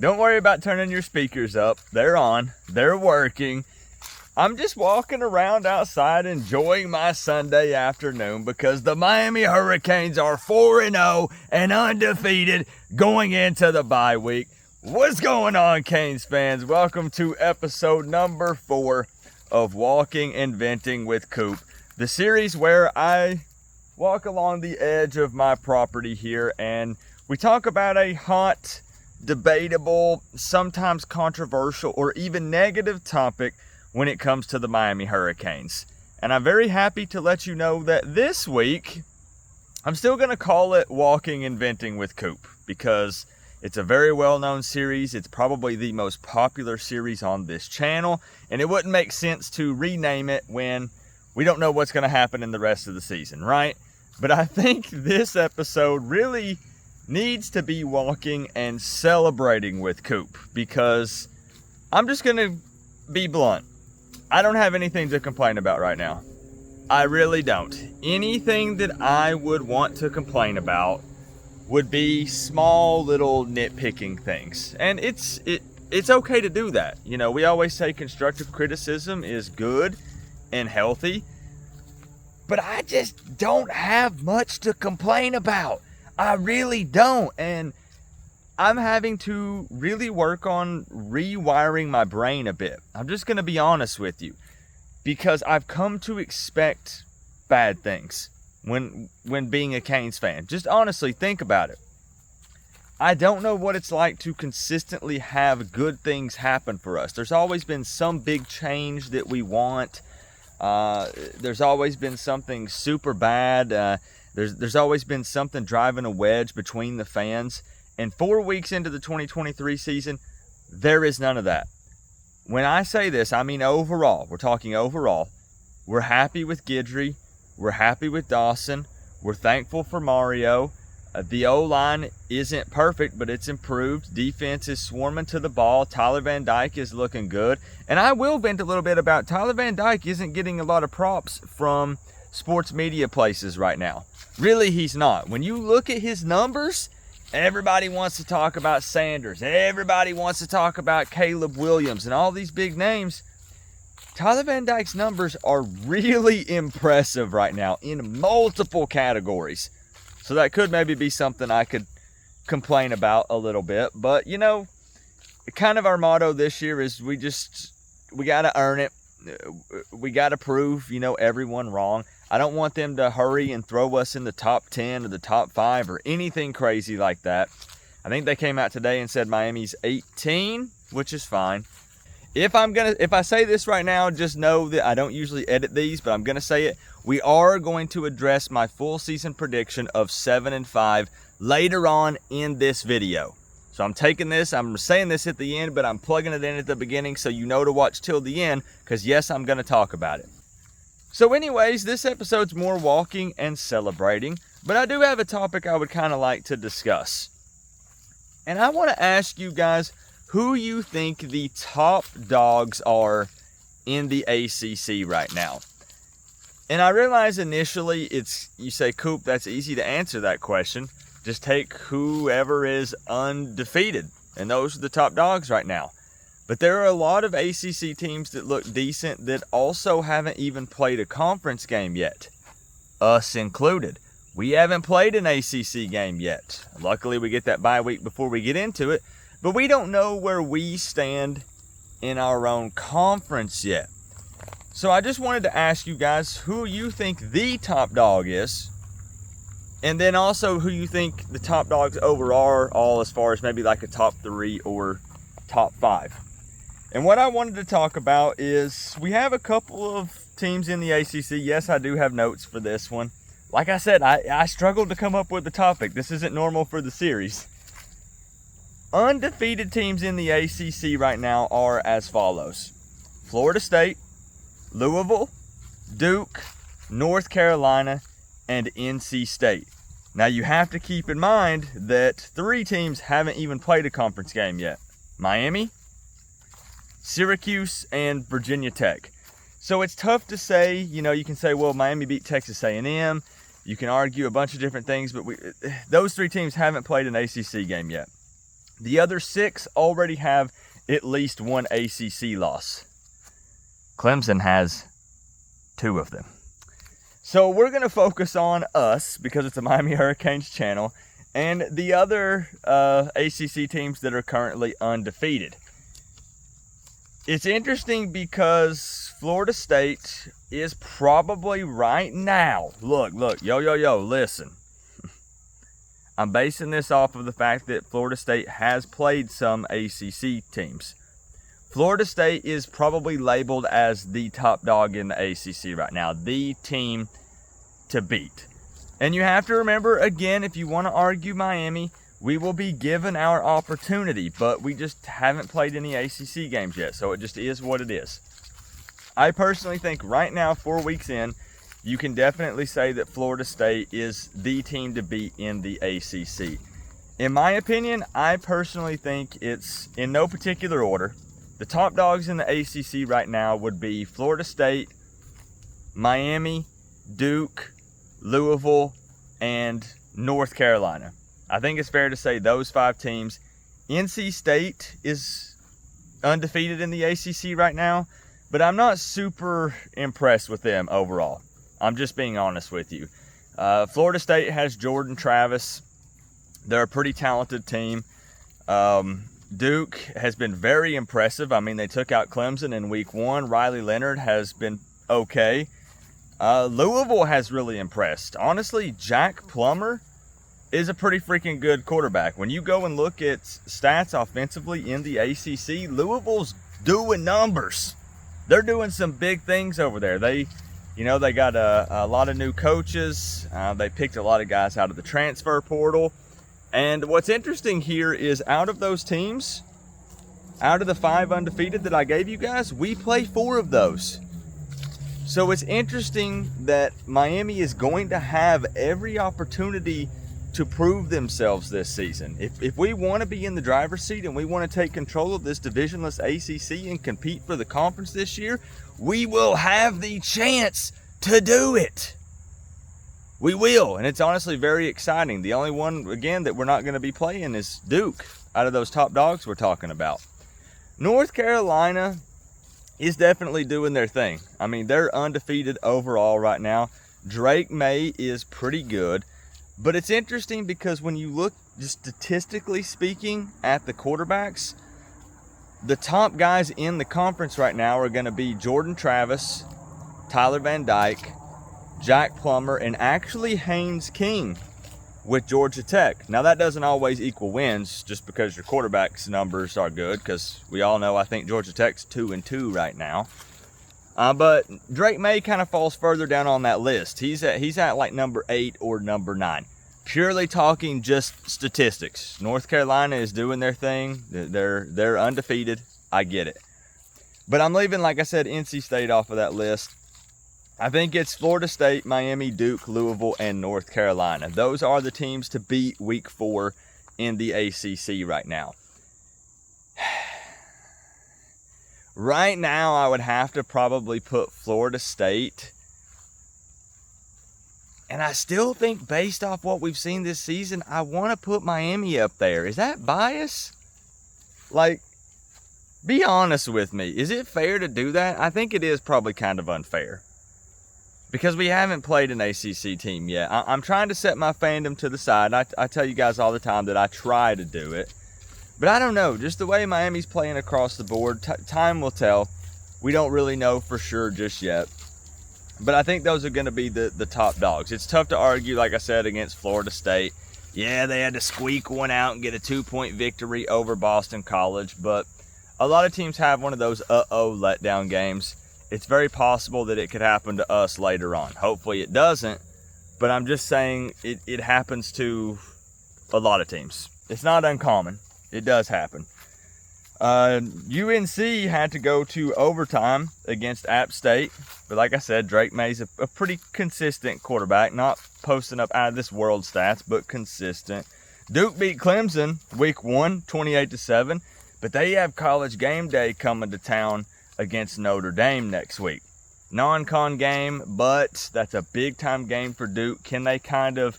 Don't worry about turning your speakers up. They're on. They're working. I'm just walking around outside enjoying my Sunday afternoon because the Miami Hurricanes are 4-0 and undefeated going into the bye week. What's going on, Canes fans? Welcome to episode number 4 of Walking and Venting with Coop, the series where I walk along the edge of my property here and we talk about a hot, debatable, sometimes controversial, or even negative topic when it comes to the Miami Hurricanes. And I'm very happy to let you know that this week, I'm still going to call it Walking and Venting with Coop because it's a very well-known series. It's probably the most popular series on this channel, and it wouldn't make sense to rename it when we don't know what's going to happen in the rest of the season, right? But I think this episode really needs to be Walking and Celebrating with Coop because I'm just going to be blunt. I don't have anything to complain about right now. I really don't. Anything that I would want to complain about would be small little nitpicking things. And it's okay to do that. You know, we always say constructive criticism is good and healthy. But I just don't have much to complain about. I really don't. And I'm having to really work on rewiring my brain a bit. I'm just going to be honest with you. Because I've come to expect bad things when being a Canes fan. Just honestly, think about it. I don't know what it's like to consistently have good things happen for us. There's always been some big change that we want. There's always been something super bad. There's always been something driving a wedge between the fans. And 4 weeks into the 2023 season, there is none of that. When I say this, I mean overall. We're talking overall. We're happy with Guidry. We're happy with Dawson. We're thankful for Mario. The O-line isn't perfect, but it's improved. Defense is swarming to the ball. Tyler Van Dyke is looking good. And I will vent a little bit about Tyler Van Dyke isn't getting a lot of props from sports media places right now. Really, he's not. When you look at his numbers, everybody wants to talk about Sanders. Everybody wants to talk about Caleb Williams and all these big names. Tyler Van Dyke's numbers are really impressive right now in multiple categories. So that could maybe be something I could complain about a little bit. But, you know, kind of our motto this year is we got to earn it. We got to prove, everyone wrong. I don't want them to hurry and throw us in the top 10 or the top 5 or anything crazy like that. I think they came out today and said Miami's 18, which is fine. If I say this right now, just know that I don't usually edit these, but I'm going to say it. We are going to address my full season prediction of 7-5 later on in this video. So I'm taking this, I'm saying this at the end, but I'm plugging it in at the beginning so you know to watch till the end, because yes, I'm going to talk about it. So anyways, this episode's more walking and celebrating, but I do have a topic I would kind of like to discuss. And I want to ask you guys who you think the top dogs are in the ACC right now. And I realize initially you say, Coop, that's easy to answer that question. Just take whoever is undefeated, and those are the top dogs right now. But there are a lot of ACC teams that look decent that also haven't even played a conference game yet. Us included. We haven't played an ACC game yet. Luckily, we get that bye week before we get into it. But we don't know where we stand in our own conference yet. So I just wanted to ask you guys who you think the top dog is. And then also who you think the top dogs overall are, all as far as maybe like a top 3 or top 5. And what I wanted to talk about is we have a couple of teams in the ACC. Yes, I do have notes for this one. Like I said, I struggled to come up with a topic. This isn't normal for the series. Undefeated teams in the ACC right now are as follows. Florida State, Louisville, Duke, North Carolina, and NC State. Now you have to keep in mind that 3 teams haven't even played a conference game yet. Miami, Syracuse, and Virginia Tech. So it's tough to say, you can say, well, Miami beat Texas A&M. You can argue a bunch of different things, but those 3 teams haven't played an ACC game yet. The other 6 already have at least one ACC loss. Clemson has 2 of them. So we're going to focus on us because it's a Miami Hurricanes channel and the other ACC teams that are currently undefeated. It's interesting because Florida State is probably right now. Look, yo, listen. I'm basing this off of the fact that Florida State has played some ACC teams. Florida State is probably labeled as the top dog in the ACC right now, the team to beat. And you have to remember, again, if you want to argue Miami, we will be given our opportunity, but we just haven't played any ACC games yet, so it just is what it is. I personally think right now, 4 weeks in, you can definitely say that Florida State is the team to beat in the ACC. In my opinion, I personally think it's in no particular order. The top dogs in the ACC right now would be Florida State, Miami, Duke, Louisville, and North Carolina. I think it's fair to say those 5 teams. NC State is undefeated in the ACC right now, but I'm not super impressed with them overall. I'm just being honest with you. Florida State has Jordan Travis. They're a pretty talented team. Duke has been very impressive. I mean, they took out Clemson in week 1. Riley Leonard has been okay. Louisville has really impressed. Honestly, Jack Plummer is a pretty freaking good quarterback. When you go and look at stats offensively in the ACC, Louisville's doing numbers. They're doing some big things over there. They got a lot of new coaches. They picked a lot of guys out of the transfer portal. And what's interesting here is out of those teams, out of the 5 undefeated that I gave you guys, we play 4 of those. So it's interesting that Miami is going to have every opportunity to prove themselves this season. If we want to be in the driver's seat and we want to take control of this divisionless ACC and compete for the conference this year, we will have the chance to do it. We will, and it's honestly very exciting. The only one, again, that we're not going to be playing is Duke, out of those top dogs we're talking about. North Carolina is definitely doing their thing. I mean, they're undefeated overall right now. Drake May is pretty good, but it's interesting because when you look, just statistically speaking, at the quarterbacks, the top guys in the conference right now are going to be Jordan Travis, Tyler Van Dyke, Jack Plummer, and actually Haynes King with Georgia Tech. Now, that doesn't always equal wins just because your quarterback's numbers are good, because we all know I think Georgia Tech's 2-2 right now. But Drake May kind of falls further down on that list. He's at like number 8 or number 9. Purely talking just statistics. North Carolina is doing their thing. They're undefeated. I get it. But I'm leaving, like I said, NC State off of that list. I think it's Florida State, Miami, Duke, Louisville, and North Carolina. Those are the teams to beat week 4 in the ACC right now. Right now, I would have to probably put Florida State. And I still think, based off what we've seen this season, I want to put Miami up there. Is that bias? Like, be honest with me. Is it fair to do that? I think it is probably kind of unfair, because we haven't played an ACC team yet. I'm trying to set my fandom to the side. I tell you guys all the time that I try to do it. But I don't know. Just the way Miami's playing across the board, time will tell. We don't really know for sure just yet. But I think those are going to be the top dogs. It's tough to argue, like I said, against Florida State. Yeah, they had to squeak one out and get a 2-point victory over Boston College. But a lot of teams have one of those letdown games. It's very possible that it could happen to us later on. Hopefully it doesn't, but I'm just saying it happens to a lot of teams. It's not uncommon. It does happen. UNC had to go to overtime against App State, but like I said, Drake May's a pretty consistent quarterback, not posting up out of this world stats, but consistent. Duke beat Clemson week 1, 28-7, but they have College Game Day coming to town against Notre Dame next week. Non-con game, but that's a big-time game for Duke. Can they kind of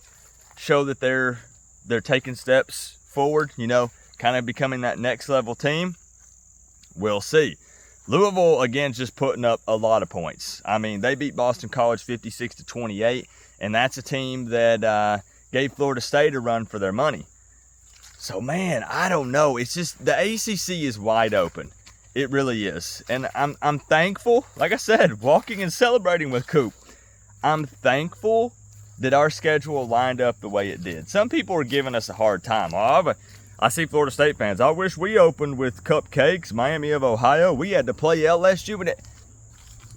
show that they're taking steps forward? You know, kind of becoming that next level team? We'll see. Louisville, again, just putting up a lot of points. I mean, they beat Boston College 56-28, and that's a team that gave Florida State a run for their money. So, man, I don't know. It's just the ACC is wide open. It really is. And I'm thankful, like I said, walking and celebrating with Coop. I'm thankful that our schedule lined up the way it did. Some people are giving us a hard time. Oh, I see Florida State fans. I wish we opened with cupcakes, Miami of Ohio. We had to play LSU. But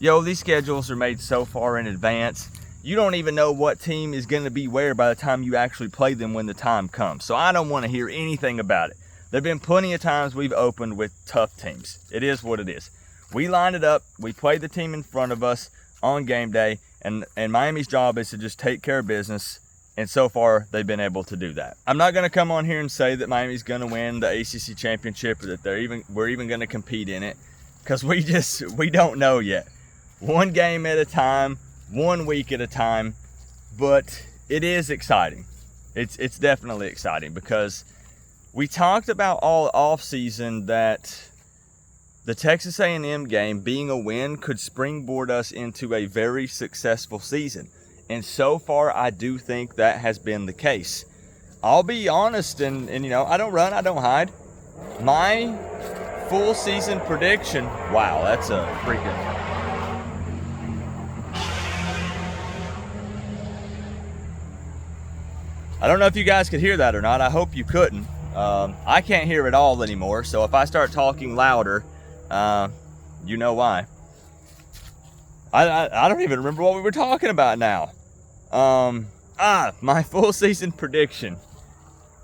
yo, these schedules are made so far in advance. You don't even know what team is going to be where by the time you actually play them when the time comes. So I don't want to hear anything about it. There have been plenty of times we've opened with tough teams. It is what it is. We lined it up. We played the team in front of us on game day. And Miami's job is to just take care of business. And so far, they've been able to do that. I'm not going to come on here and say that Miami's going to win the ACC championship or that we're even going to compete in it, because we don't know yet. One game at a time, 1 week at a time, but it is exciting. It's definitely exciting because we talked about all offseason that the Texas A&M game being a win could springboard us into a very successful season. And so far, I do think that has been the case. I'll be honest, and I don't run, I don't hide. My full season prediction, wow, that's a freaking... I don't know if you guys could hear that or not. I hope you couldn't. I can't hear it all anymore, so if I start talking louder, you know why. I don't even remember what we were talking about now. My full season prediction.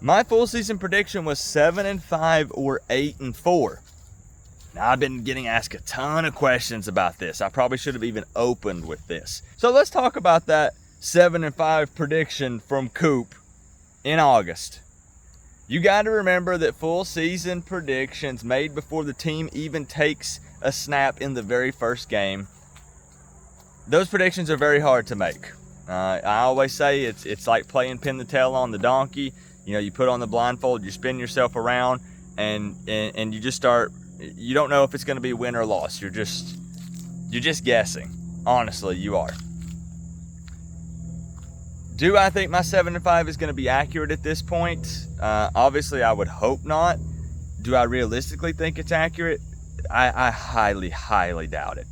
My full season prediction was 7-5 or 8-4. Now, I've been getting asked a ton of questions about this. I probably should have even opened with this. So let's talk about that 7-5 prediction from Coop in August. You got to remember that full season predictions made before the team even takes a snap in the very first game, those predictions are very hard to make. I always say it's like playing pin the tail on the donkey. You put on the blindfold, you spin yourself around, and you just start. You don't know if it's going to be win or loss. You're just guessing. Honestly, you are. Do I think my 7-5 is going to be accurate at this point? Obviously, I would hope not. Do I realistically think it's accurate? I highly, highly doubt it.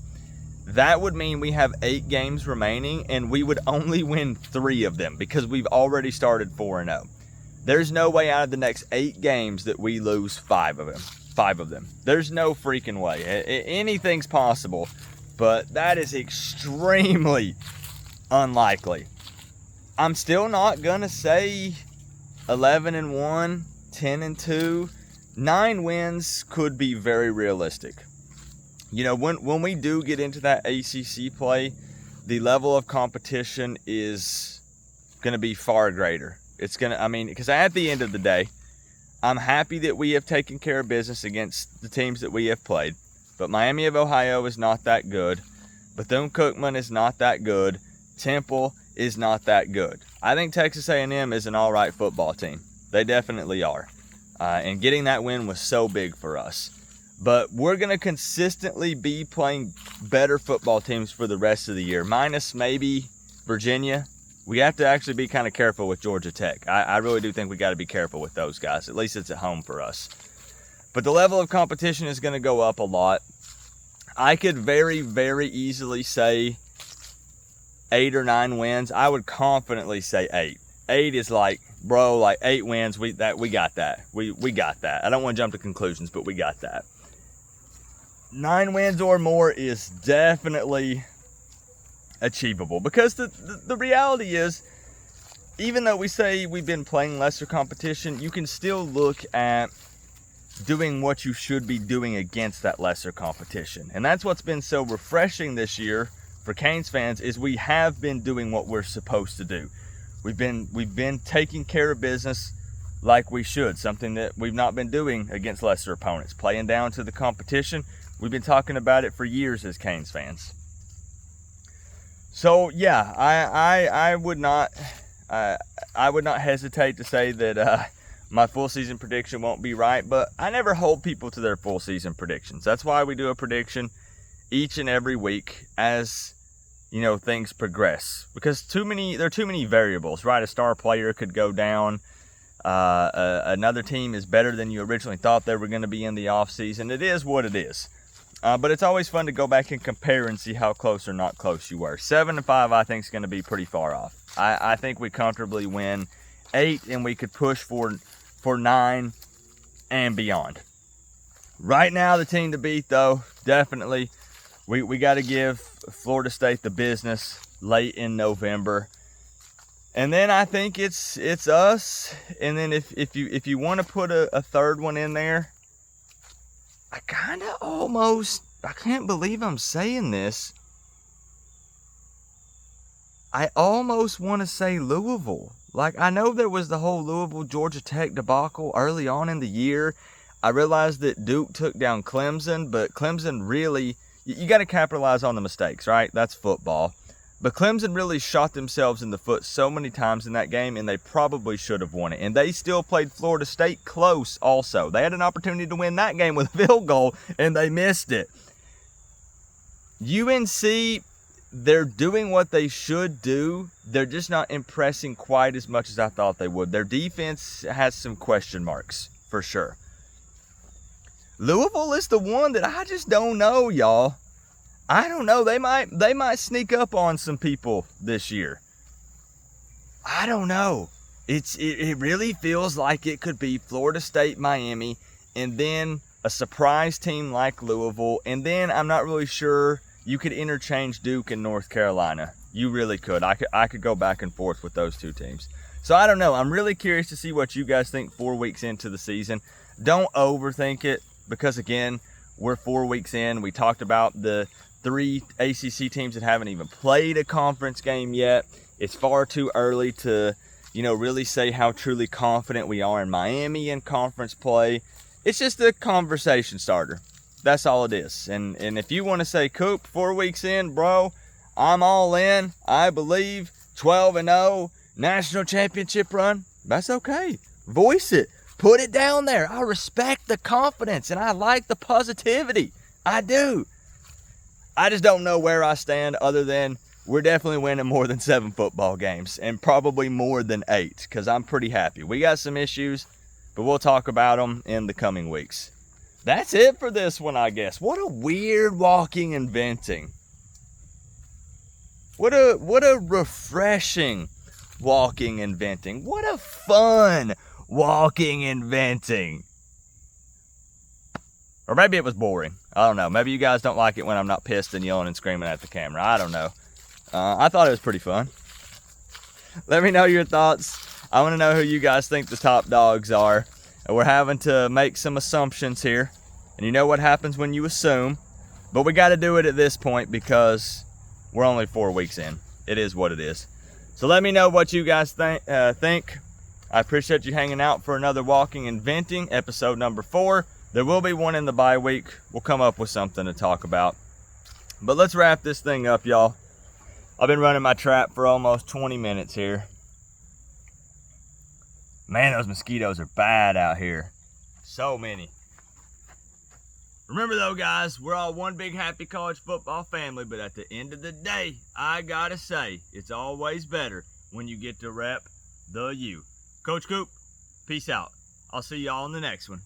That would mean we have 8 games remaining, and we would only win 3 of them because we've already started 4-0. There's no way out of the next 8 games that we lose 5 of them. There's no freaking way. Anything's possible, but that is extremely unlikely. I'm still not going to say 11-1, 10-2. 9 wins could be very realistic. When we do get into that ACC play, the level of competition is going to be far greater. It's going to, because at the end of the day, I'm happy that we have taken care of business against the teams that we have played. But Miami of Ohio is not that good. Bethune-Cookman is not that good. Temple is not that good. I think Texas A&M is an all right football team. They definitely are. And getting that win was so big for us. But we're going to consistently be playing better football teams for the rest of the year, minus maybe Virginia. We have to actually be kind of careful with Georgia Tech. I really do think we got to be careful with those guys. At least it's at home for us. But the level of competition is going to go up a lot. I could very, very easily say 8 or 9 wins. I would confidently say 8. 8 is like 8 wins. We got that. We got that. I don't want to jump to conclusions, but we got that. 9 wins or more is definitely achievable because the reality is, even though we say we've been playing lesser competition, you can still look at doing what you should be doing against that lesser competition. And that's what's been so refreshing this year for Canes fans, is we have been doing what we're supposed to do. We've been taking care of business like we should, something that we've not been doing against lesser opponents, playing down to the competition. We've been talking about it for years as Canes fans. So yeah, I would not hesitate to say that my full season prediction won't be right, but I never hold people to their full season predictions. That's why we do a prediction each and every week as, you know, things progress, because there are too many variables, right? A star player could go down. Another team is better than you originally thought they were going to be in the offseason. It is what it is. But it's always fun to go back and compare and see how close or not close you were. 7-5, I think, is going to be pretty far off. I think we comfortably win 8, and we could push for 9 and beyond. Right now, the team to beat, though, definitely, we got to give Florida State the business late in November. And then I think it's us. And then if you want to put a third one in there, I kind of almost, I can't believe I'm saying this, I almost want to say Louisville. Like, I know there was the whole Louisville-Georgia Tech debacle early on in the year. I realized that Duke took down Clemson, but Clemson really, you got to capitalize on the mistakes, right? That's football. But Clemson really shot themselves in the foot so many times in that game, and they probably should have won it. And they still played Florida State close also. They had an opportunity to win that game with a field goal, and they missed it. UNC, they're doing what they should do. They're just not impressing quite as much as I thought they would. Their defense has some question marks, for sure. Louisville is the one that I just don't know, y'all. I don't know. They might sneak up on some people this year. I don't know. It really feels like it could be Florida State, Miami, and then a surprise team like Louisville, and then I'm not really sure. You could interchange Duke and North Carolina. You really could. I could go back and forth with those two teams. So I don't know. I'm really curious to see what you guys think 4 weeks into the season. Don't overthink it, because again, we're 4 weeks in. We talked about the 3 ACC teams that haven't even played a conference game yet. It's far too early to, really say how truly confident we are in Miami in conference play. It's just a conversation starter. That's all it is. And if you want to say, Coop, 4 weeks in, bro, I'm all in. I believe 12-0, national championship run. That's okay. Voice it. Put it down there. I respect the confidence, and I like the positivity. I do. I just don't know where I stand, other than we're definitely winning more than 7 football games, and probably more than 8, because I'm pretty happy. We got some issues, but we'll talk about them in the coming weeks. That's it for this one, I guess. What a weird walking and venting. What a refreshing walking and venting. What a fun walking and venting. Or maybe it was boring. I don't know. Maybe you guys don't like it when I'm not pissed and yelling and screaming at the camera. I don't know. I thought it was pretty fun. Let me know your thoughts. I want to know who you guys think the top dogs are. We're having to make some assumptions here. And you know what happens when you assume. But we got to do it at this point, because we're only 4 weeks in. It is what it is. So let me know what you guys think. I appreciate you hanging out for another Walking and Venting, episode number 4. There will be one in the bye week. We'll come up with something to talk about. But let's wrap this thing up, y'all. I've been running my trap for almost 20 minutes here. Man, those mosquitoes are bad out here. So many. Remember though, guys, we're all one big happy college football family, but at the end of the day, I gotta say, it's always better when you get to rep the U. Coach Coop, peace out. I'll see y'all in the next one.